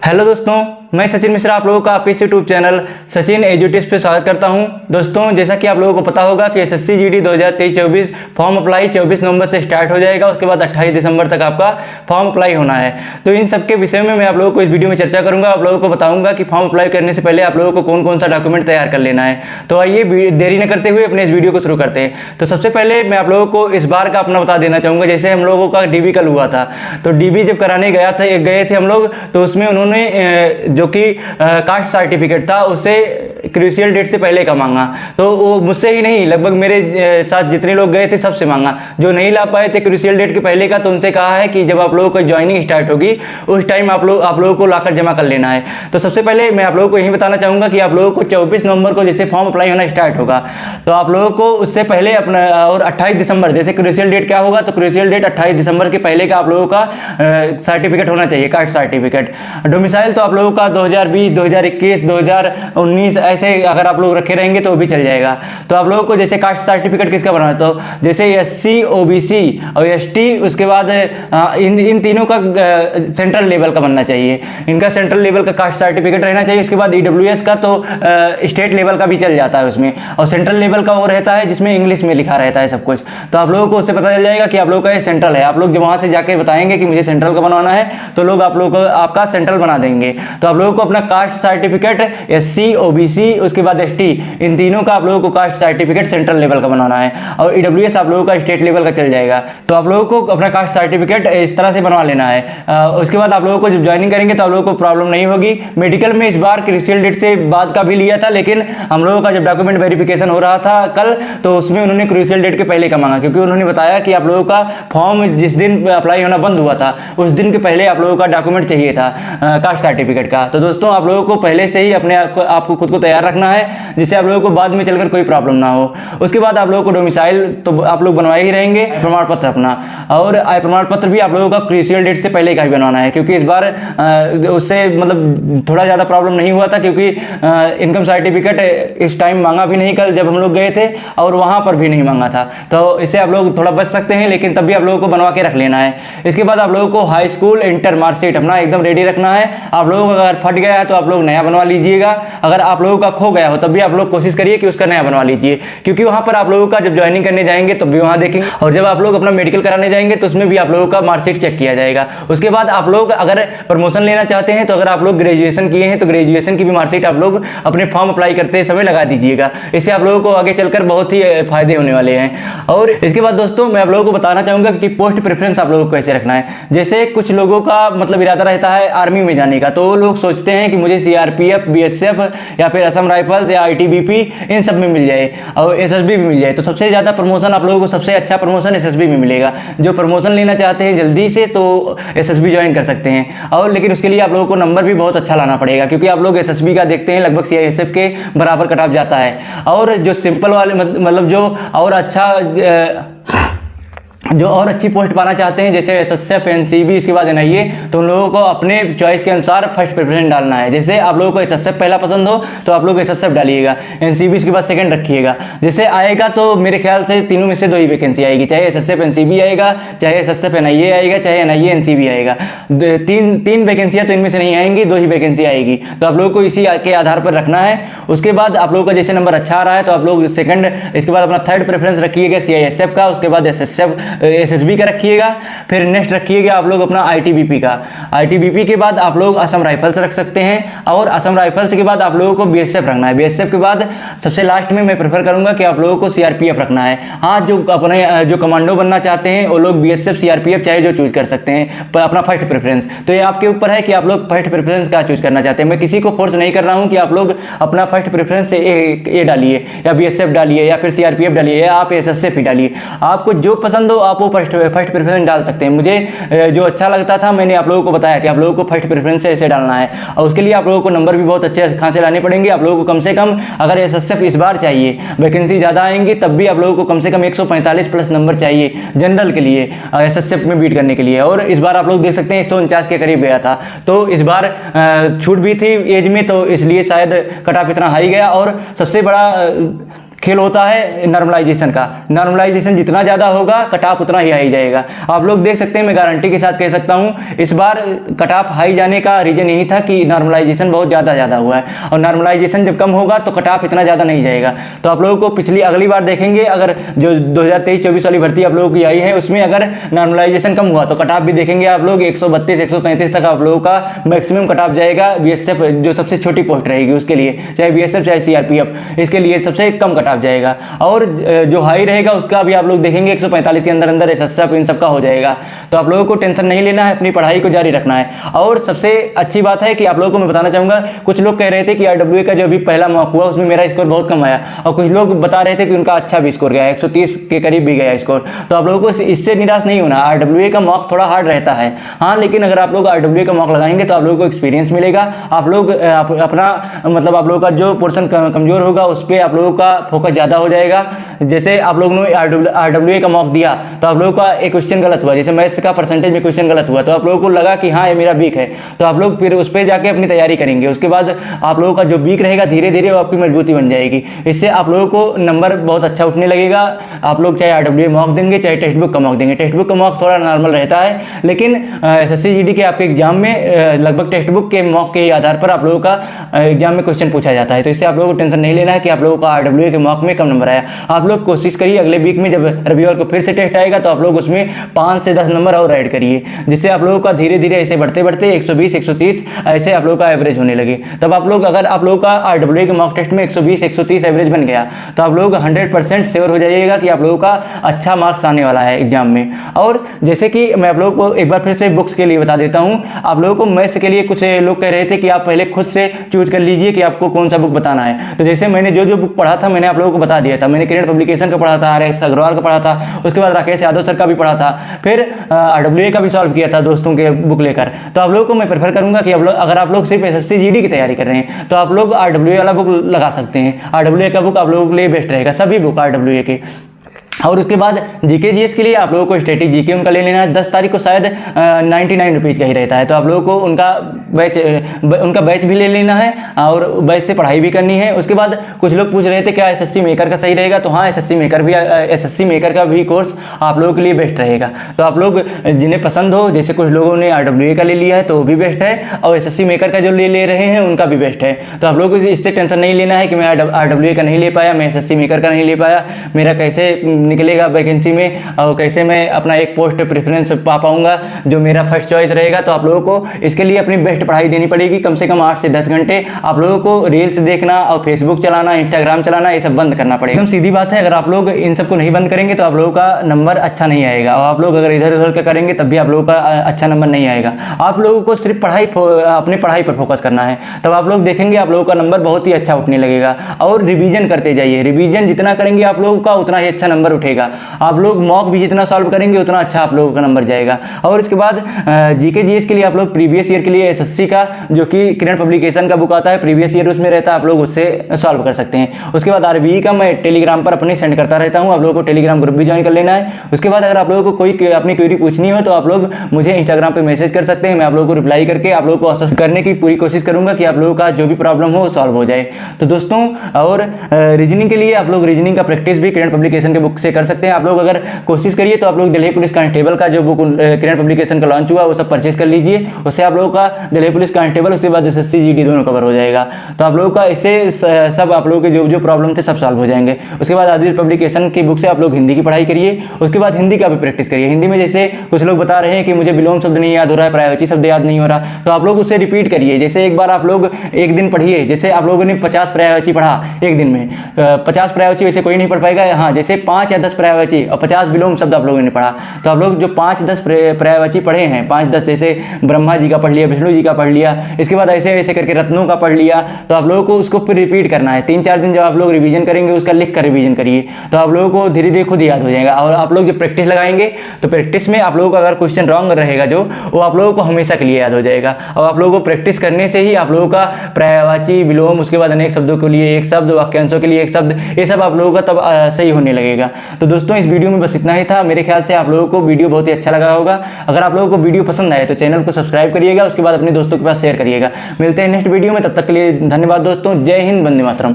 Hello दोस्तों, मैं सचिन मिश्रा आप लोगों का आपके इस यूट्यूब चैनल सचिन एजुटिप्स पे स्वागत करता हूं। दोस्तों, जैसा कि आप लोगों को पता होगा कि एसएससी जीडी 2023-24 फॉर्म अप्लाई 24 नवंबर से स्टार्ट हो जाएगा। उसके बाद 28 दिसंबर तक आपका फॉर्म अप्लाई होना है। तो इन सब के विषय में मैं आप लोगों को इस वीडियो में चर्चा करूंगा। आप लोगों को बताऊंगा कि फॉर्म अप्लाई करने से पहले आप लोगों को कौन कौन सा डॉक्यूमेंट तैयार कर लेना है। तो आइए देरी न करते हुए अपने इस वीडियो को शुरू करते हैं। तो सबसे पहले मैं आप लोगों को इस बार का अपना बता देना चाहूँगा। जैसे हम लोगों का डीबी कल हुआ था, तो डीबी जब कराने गए थे हम लोग, तो उसमें उन्होंने जो कि कास्ट सर्टिफिकेट था उससे क्रूशियल डेट से पहले का मांगा। तो वो मुझसे ही नहीं, लगभग मेरे साथ जितने लोग गए थे सबसे मांगा। जो नहीं ला पाए थे क्रूशियल डेट के पहले का, तो उनसे कहा है कि जब आप लोगों को ज्वाइनिंग स्टार्ट होगी उस टाइम आप लोगों को लाकर जमा कर लेना है। तो सबसे पहले मैं आप लोगों को यही बताना चाहूँगा कि आप लोगों को 24 नवंबर को जैसे फॉर्म अप्लाई होना स्टार्ट होगा, तो आप लोगों को उससे पहले अपना और 28 दिसंबर जैसे क्रूशियल डेट क्या होगा, तो क्रूशियल डेट 28 दिसंबर के पहले का आप लोगों का सर्टिफिकेट होना चाहिए, कास्ट सर्टिफिकेट। डोमिसाइल तो आप लोगों का 2020, 2021, 2019 ऐसे अगर आप लोग रखे रहेंगे तो भी चल जाएगा। तो आप लोगों को जैसे कास्ट सर्टिफिकेट किसका बनाना है, तो जैसे एससी, ओबीसी और एसटी, उसके बाद इन तीनों का सेंट्रल लेवल का बनना चाहिए। इनका सेंट्रल लेवल का कास्ट सर्टिफिकेट रहना चाहिए। उसके बाद ईडब्ल्यूएस का तो स्टेट लेवल का भी चल जाता है उसमें, और सेंट्रल लेवल का वो रहता है जिसमें इंग्लिश में लिखा रहता है सब कुछ। तो आप लोगों को उससे पता चल जाएगा कि आप लोगों का ये सेंट्रल है। आप लोग जब वहाँ से जाके बताएंगे कि मुझे सेंट्रल का बनवाना है, तो लोग आप लोगों को आपका सेंट्रल बना देंगे। तो आप लोगों को अपना कास्ट सर्टिफिकेट एससी, ओबीसी, उसके बाद एसटी, इन तीनों का आप लोगों को कास्ट सर्टिफिकेट सेंट्रल लेवल का बनाना है, और ईडब्ल्यूएस आप लोगों का स्टेट लेवल का चल जाएगा। तो आप लोगों को अपना कास्ट सर्टिफिकेट इस तरह से बनवा लेना है। उसके बाद आप लोगों को जब ज्वाइनिंग करेंगे तो आप लोगों को प्रॉब्लम नहीं होगी। मेडिकल में इस बार क्रूशियल डेट से बाद का भी लिया था, लेकिन हम लोगों का जब डॉक्यूमेंट वेरिफिकेशन हो रहा था कल, तो उसमें उन्होंने क्रूशियल डेट के पहले का मांगा, क्योंकि उन्होंने बताया कि आप लोगों का फॉर्म जिस दिन अप्लाई होना बंद हुआ था उस दिन के पहले आप लोगों का डॉक्यूमेंट चाहिए था कास्ट सर्टिफिकेट का। तो दोस्तों, आप लोगों को पहले से ही अपने आपको खुद को तैयार रखना है, जिससे आप लोगों को बाद में चलकर कोई प्रॉब्लम ना हो। उसके बाद आप लोगों को डोमिसाइल तो आप लोग बनवाए ही रहेंगे, प्रमाण पत्र अपना, और आय प्रमाण पत्र भी आप लोगों का क्रूशियल डेट से पहले का ही बनवाना है, क्योंकि इस बार उससे मतलब थोड़ा ज़्यादा प्रॉब्लम नहीं हुआ था, क्योंकि इनकम सर्टिफिकेट इस टाइम मांगा भी नहीं कल जब हम लोग गए थे, और वहाँ पर भी नहीं मांगा था। तो इससे आप लोग थोड़ा बच सकते हैं, लेकिन तब भी आप लोगों को बनवा के रख लेना है। इसके बाद आप लोगों को हाई स्कूल इंटर मार्कशीट अपना एकदम रेडी रखना है। आप लोगों को अगर फट गया है तो आप लोग नया बनवा लीजिएगा। अगर आप लोगों का खो गया हो तब भी आप लोग कोशिश करिए कि उसका नया बनवा लीजिए, क्योंकि वहाँ पर आप लोगों का जब ज्वाइनिंग करने जाएंगे तब भी वहाँ देखेंगे, और जब आप लोग अपना मेडिकल कराने जाएंगे तो उसमें भी आप लोगों का मार्कशीट चेक किया जाएगा। उसके बाद आप लोग अगर प्रमोशन लेना चाहते हैं, तो अगर आप लोग ग्रेजुएशन किए हैं तो ग्रेजुएशन की भी मार्कशीट आप लोग अपने फॉर्म अप्लाई करते समय लगा दीजिएगा। इससे आप लोगों को आगे चलकर बहुत ही फायदे होने वाले हैं। और इसके बाद दोस्तों, मैं आप लोगों को बताना चाहूँगा कि पोस्ट प्रेफरेंस आप लोगों को कैसे रखना है। जैसे कुछ लोगों का मतलब इरादा रहता है आर्मी में जाने का, तो वो लोग सोचते हैं कि मुझे सीआरपीएफ, बीएसएफ या फिर असम राइफल्स या आईटीबीपी इन सब में मिल जाए, और एसएसबी भी मिल जाए। तो सबसे ज़्यादा प्रमोशन आप लोगों को, सबसे अच्छा प्रमोशन एसएसबी में मिलेगा। जो प्रमोशन लेना चाहते हैं जल्दी से, तो एसएसबी ज्वाइन कर सकते हैं। और लेकिन उसके लिए आप लोगों को नंबर भी बहुत अच्छा लाना पड़ेगा, क्योंकि आप लोग एसएसबी का देखते हैं लगभग सीआईएसएफ के बराबर कट ऑफ जाता है। और जो सिंपल वाले मतलब जो और अच्छी पोस्ट पाना चाहते हैं, जैसे एसएसएफ, एनसीबी, इसके बाद एनआईए, तो उन लोगों को अपने चॉइस के अनुसार फर्स्ट प्रेफरेंस डालना है। जैसे आप लोगों को एसएसएफ पहला पसंद हो तो आप लोग एसएसएफ डालिएगा, एनसीबी उसके बाद सेकंड रखिएगा। जैसे आएगा तो मेरे ख्याल से तीनों में से दो ही वैकेंसी आएगी, चाहे एसएसएफ एनसीबी आएगा, चाहे एसएसएफ एनआईए आएगा, चाहे एनआईए एनसीबी आएगा। तीन वैकेंसियाँ तो इनमें से नहीं आएंगी, दो ही वैकेंसी आएगी। तो आप लोगों को इसी के आधार पर रखना है। उसके बाद आप लोगों का जैसे नंबर अच्छा आ रहा है तो आप लोग सेकंड, इसके बाद अपना थर्ड प्रेफरेंस रखिएगा सीआईएसएफ का, उसके बाद एसएसबी का रखिएगा, फिर नेक्स्ट रखिएगा आप लोग अपना आईटीबीपी का। आईटीबीपी के बाद आप लोग असम राइफल्स रख सकते हैं, और असम राइफल्स के बाद आप लोगों को बीएसएफ रखना है। बीएसएफ के बाद सबसे लास्ट में मैं प्रेफर करूंगा कि आप लोगों को सीआरपीएफ रखना है। हाँ, जो कमांडो बनना चाहते हैं वो लोग बीएसएफ, सीआरपीएफ चाहे जो चूज कर सकते हैं अपना फर्स्ट प्रेफरेंस। तो ये आपके ऊपर है कि आप लोग फर्स्ट प्रेफरेंस का चूज करना चाहते हैं। मैं किसी को फोर्स नहीं कर रहा हूँ कि आप लोग अपना फर्स्ट प्रेफरेंस से ए डालिए, या बीएसएफ डालिए, या फिर सीआरपीएफ डालिए, या आप एसएसएफ ही डालिए। आपको जो पसंद हो आप वो फर्स्ट प्रेफरेंस डाल सकते हैं। मुझे जो अच्छा लगता था मैंने आप लोगों को बताया कि आप लोगों को फर्स्ट प्रेफरेंस से ऐसे डालना है, और उसके लिए आप लोगों को नंबर भी बहुत अच्छे खासे लाने पड़ेंगे। आप लोगों को कम से कम, अगर एसएसएफ इस बार चाहिए, वैकेंसी ज़्यादा आएंगी तब भी आप लोगों को कम से कम 145 प्लस नंबर चाहिए जनरल के लिए, एसएसएफ में बीट करने के लिए। और इस बार आप लोग देख सकते हैं 149 के करीब गया था, तो इस बार छूट भी थी एज में, तो इसलिए शायद कट ऑफ इतना हाई गया। और सबसे बड़ा खेल होता है नॉर्मलाइजेशन का। नॉर्मलाइजेशन जितना ज़्यादा होगा कट ऑफ उतना ही हाई जाएगा। आप लोग देख सकते हैं, मैं गारंटी के साथ कह सकता हूँ इस बार कट ऑफ हाई जाने का रीज़न यही था कि नॉर्मलाइजेशन बहुत ज़्यादा हुआ है, और नॉर्मलाइजेशन जब कम होगा तो कट ऑफ इतना ज़्यादा नहीं जाएगा। तो आप लोगों को पिछली अगली बार देखेंगे, अगर जो 2023-24 वाली भर्ती आप लोगों की आई है उसमें अगर नॉर्मलाइजेशन कम हुआ तो कट ऑफ भी देखेंगे आप लोग 132-133 तक आप लोगों का मैक्सिमम कट ऑफ जाएगा। बीएसएफ जो सबसे छोटी पोस्ट रहेगी उसके लिए, चाहे बीएसएफ चाहे सीआरपीएफ, इसके लिए सबसे कम कट ऑफ जाएगा। और जो हाई रहेगा उसका भी आप लोग देखेंगे 145 के अंदर एसएसएफ इन सब का हो जाएगा। तो आप लोगों को टेंशन नहीं लेना है, अपनी पढ़ाई को जारी रखना है। और सबसे अच्छी बात है कि आप लोगों को मैं बताना चाहूँगा, कुछ लोग कह रहे थे कि आरडब्ल्यूए का जो भी पहला मॉक हुआ उसमें मेरा स्कोर बहुत कम आया, और कुछ लोग बता रहे थे कि उनका अच्छा भी स्कोर गया, 130 के करीब भी गया स्कोर। तो आप लोगों को इससे निराश नहीं होना। आरडब्ल्यूए का मॉक थोड़ा हार्ड रहता है, हाँ, लेकिन अगर आप लोग आरडब्ल्यूए का मॉक लगाएंगे तो आप लोगों को एक्सपीरियंस मिलेगा। आप लोग अपना मतलब आप लोगों का जो पोर्शन कमजोर होगा उस पर आप लोगों का फोकस ज़्यादा हो जाएगा। जैसे आप लोगों ने आरडब्ल्यूए का मॉक दिया तो आप लोगों का एक क्वेश्चन गलत हुआ, जैसे मैथ्स का परसेंटेज में क्वेश्चन गलत हुआ, तो आप लोगों को लगा कि हाँ ये मेरा वीक है, तो आप लोग फिर उस पर जाके अपनी तैयारी करेंगे। उसके बाद आप लोगों का जो वीक रहेगा धीरे धीरे वो आपकी मजबूती बन जाएगी। इससे आप लोगों को नंबर बहुत अच्छा उठने लगेगा। आप लोग चाहे आरडब्ल्यूए मॉक देंगे चाहे टेक्स्ट बुक का मॉक देंगे, टेक्स्ट बुक का मॉक थोड़ा नॉर्मल रहता है, लेकिन एसएससी जीडी के आपके एग्जाम में लगभग टेक्स्ट बुक के मॉक के आधार पर आप लोगों का एग्जाम में क्वेश्चन पूछा जाता है। तो इससे आप लोगों को टेंशन नहीं लेना है कि आप लोगों का आरडब्ल्यूए के मॉक में कम नंबर आया। आप लोग कोशिश करिए अगले वीक में जब रविवार को फिर से टेस्ट आएगा तो आप लोग उसमें 5 से 10 नंबर और ऐड करिए, जिससे आप लोगों का धीरे धीरे ऐसे बढ़ते बढ़ते 120-130 ऐसे आप लोगों का एवरेज होने लगे। तब आप लोग अगर आप लोगों का आरडब्ल्यूए के मॉक टेस्ट में 120-130 एवरेज बन गया तो आप लोग 100% श्योर हो जाइएगा कि आप लोगों का अच्छा मार्क्स आने वाला है एग्जाम में। और जैसे कि मैं आप लोगों को एक बार फिर से बुक्स के लिए बता देता हूँ, आप लोगों को मैथ्स के लिए कुछ लोग कह रहे थे कि आप पहले खुद से चूज कर लीजिए कि आपको कौन सा बुक बताना है। तो जैसे मैंने जो बुक पढ़ा था मैंने आप लोगों को बता दिया था। मैंने किरण पब्लिकेशन का पढ़ा था, आर.एस. अग्रवाल का पढ़ा था, उसके बाद राकेश यादव सर का भी पढ़ा था, फिर आरडब्ल्यूए का भी सॉल्व किया था दोस्तों के बुक लेकर। तो आप लोगों को मैं प्रेफर करूंगा कि अगर आप लोग सिर्फ एसएससी जीडी की तैयारी कर रहे हैं तो आप लोग आरडब्ल्यूए वाला बुक लगा सकते हैं। आरडब्ल्यूए का बुक आप लोगों के लिए बेस्ट रहेगा, सभी बुक आरडब्ल्यूए के। और उसके बाद जीके जीएस के लिए आप लोगों को स्टैटिक जीके उनका ले लेना है। 10 तारीख को शायद 99 रुपीज़ का ही रहता है, तो आप लोगों को उनका बैच भी ले लेना है और बैच से पढ़ाई भी करनी है। उसके बाद कुछ लोग पूछ रहे थे क्या एसएससी मेकर का सही रहेगा, तो हाँ एसएससी मेकर का भी कोर्स आप लोगों के लिए बेस्ट रहेगा। तो आप लोग जिन्हें पसंद हो, जैसे कुछ लोगों ने आरडब्ल्यूए का ले लिया है तो वो भी बेस्ट है, और एसएससी मेकर का जो ले रहे हैं उनका भी बेस्ट है। तो आप लोगों को इससे टेंशन नहीं लेना है कि मैं आरडब्ल्यूए का नहीं ले पाया, मैं एसएससी मेकर का नहीं ले पाया, मेरा कैसे निकलेगा वैकेंसी में और कैसे मैं अपना एक पोस्ट प्रेफरेंस पा पाऊंगा जो मेरा फर्स्ट चॉइस रहेगा। तो आप लोगों को इसके लिए अपनी बेस्ट पढ़ाई देनी पड़ेगी। कम से कम 8 से 10 घंटे आप लोगों को रील्स देखना और फेसबुक चलाना, इंस्टाग्राम चलाना, ये सब बंद करना पड़ेगा। एकदम सीधी बात है, अगर आप लोग इन सबको नहीं बंद करेंगे तो आप लोगों का नंबर अच्छा नहीं आएगा, और आप लोग अगर इधर उधर का करेंगे तब भी आप लोगों का अच्छा नंबर नहीं आएगा। आप लोगों को सिर्फ अपने पढ़ाई पर फोकस करना है, तब आप लोग देखेंगे आप लोगों का नंबर बहुत ही अच्छा उठने लगेगा। और रिवीजन करते जाइए, रिवीजन जितना करेंगे आप लोगों का उतना ही अच्छा नंबर उठेगा। आप लोग मॉक भी जितना सॉल्व करेंगे उतना अच्छा आप लोगों का नंबर जाएगा। और इसके बाद जीके जीएस के लिए आप लोग प्रीवियस ईयर के लिए एसएससी का जो कि किरण पब्लिकेशन का बुक आता है, प्रीवियस ईयर उसमें रहता है, आप लोग उससे सॉल्व कर सकते हैं। उसके बाद आरबीई का मैं टेलीग्राम पर अपने सेंड करता रहता हूँ, आप लोगों को टेलीग्राम ग्रुप भी ज्वाइन कर लेना है। उसके बाद अगर आप लोगों को कोई अपनी क्वेरी पूछनी हो तो आप लोग मुझे इंस्टाग्राम पर मैसेज कर सकते हैं, मैं आप लोगों को रिप्लाई करके आप लोगों को असिस्ट करने की पूरी कोशिश करूंगा कि आप लोगों का जो भी प्रॉब्लम हो सॉल्व हो जाए। तो दोस्तों, और रीजनिंग के लिए आप लोग रीजनिंग का प्रैक्टिस भी किरण पब्लिकेशन के बुक से कर सकते हैं। आप लोग अगर कोशिश करिए तो आप लोग दिल्ली पुलिस कांस्टेबल का जो बुक किरण पब्लिकेशन का लॉन्च हुआ वो सब परचेज कर लीजिए, उससे आप लोगों का दिल्ली पुलिस कांस्टेबल उसके बाद एसएससी जीडी दोनों कवर हो जाएगा। तो आप लोगों का इससे सब आप लोगों के जो प्रॉब्लम थे सब सॉल्व हो जाएंगे। उसके बाद आदित्य पब्लिकेशन की बुक से आप लोग हिंदी की पढ़ाई करिए, उसके बाद हिंदी का भी प्रैक्टिस करिए। हिंदी में जैसे कुछ लोग बता रहे हैं कि मुझे विलोम शब्द नहीं याद हो रहा है, पर्यायवाची शब्द याद नहीं हो रहा, तो आप लोग उसे रिपीट करिए। जैसे एक बार आप लोग एक दिन पढ़िए, जैसे आप लोगों ने 50 पर्यायवाची पढ़ा एक दिन में, 50 पर्यायवाची वैसे कोई नहीं पढ़ पाएगा, हाँ जैसे 5 या 10 पर्यायवाची और 50 विलोम शब्द आप लोगों ने पढ़ा, तो आप लोग जो 5-10 पर्यायवाची पढ़े हैं, 5-10 जैसे ब्रह्मा जी का पढ़ लिया, विष्णु जी का पढ़ लिया, इसके बाद ऐसे ऐसे करके रत्नों का पढ़ लिया, तो आप लोगों को उसको फिर रिपीट करना है। 3-4 दिन जब आप लोग रिवीजन करेंगे उसका लिख कर रिवीजन करिए, तो आप लोगों को धीरे धीरे खुद याद हो जाएगा। और आप लोग जब प्रैक्टिस लगाएंगे तो प्रैक्टिस में आप लोगों का अगर क्वेश्चन रॉन्ग रहेगा जो, वो आप लोगों को हमेशा के लिए याद हो जाएगा। और आप लोगों को प्रैक्टिस करने से ही आप लोगों का पर्यायवाची, विलोम, उसके बाद अनेक शब्दों के लिए एक शब्द, वाक्यांशों के लिए एक शब्द, ये सब आप लोगों का तब सही होने लगेगा। तो दोस्तों, इस वीडियो में बस इतना ही था। मेरे ख्याल से आप लोगों को वीडियो बहुत ही अच्छा लगा होगा। अगर आप लोगों को वीडियो पसंद आए तो चैनल को सब्सक्राइब करिएगा, उसके बाद अपने दोस्तों के पास शेयर करिएगा। मिलते हैं नेक्स्ट वीडियो में, तब तक के लिए धन्यवाद दोस्तों। जय हिंद, वंदे मातरम।